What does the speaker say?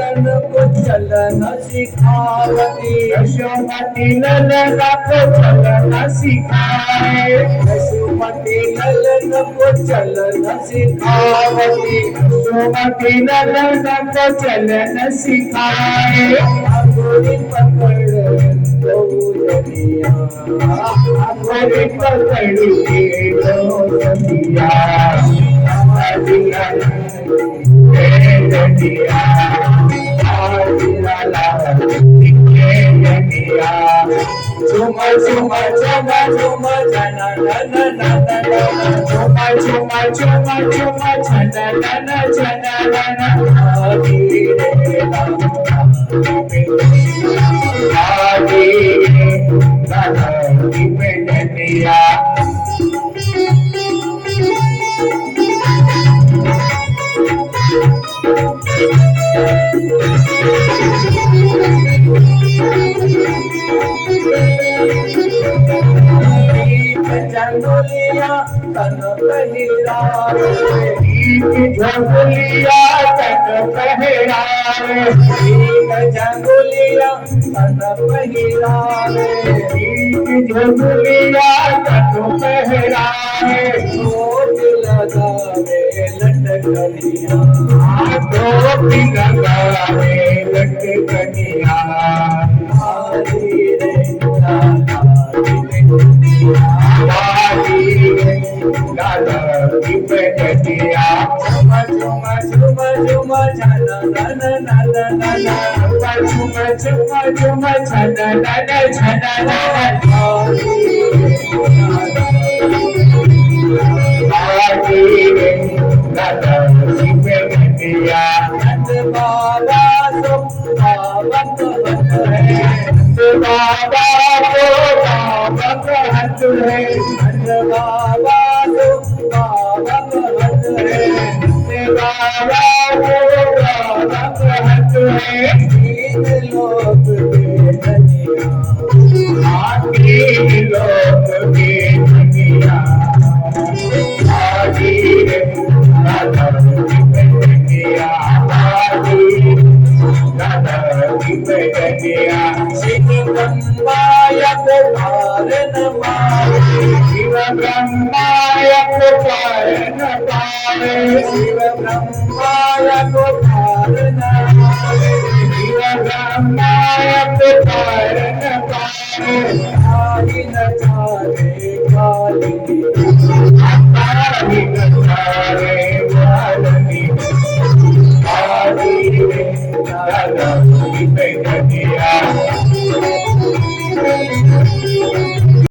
ललन को चलन सिखावती, यशोमती ललन को चलन सिखाए, यशोमती ललन को चलन सिखावती, यशोमती ललन को चलन सिखाए। आंगुरी पकड़ दो जनिया, आंगुरी पकड़ के दो जनिया, जनिया झुमा झुमा झुमा झुमा जना नन नन झुमा झुमा झुमा झुमा छना नन छना नन आदि रे आदि नदी में जनिया। झंगोलिया तन पहिरावे, झंगोलिया तन पहिरावे, झंगोलिया तन पहिरावे, झंगोलिया तन पहिरावे। टोपी लगावे लटकनिया, टोपी लगावे लटकनिया। आदि रे झुमा झुमा झुमा झुमा झना नन नन नन झुमा झुमा झुमा छना नन छना नन नंद बाबा सो पावक हत है, बाबा को पावक हत है, नंद बाबा सो पावक हत है, बाबा को पावक हत है। तीन लोक के धनिया, तीन लोक के धनिया, आदि शिव ब्रह्माया को पार न पावे, शिव ब्रह्माया को पार न पावे, शिव ब्रह्माया को पार न पावे, शिव ब्रह्माया को पार न पावे। आई न चाहे काली, आदि न चाहे वाली, आदि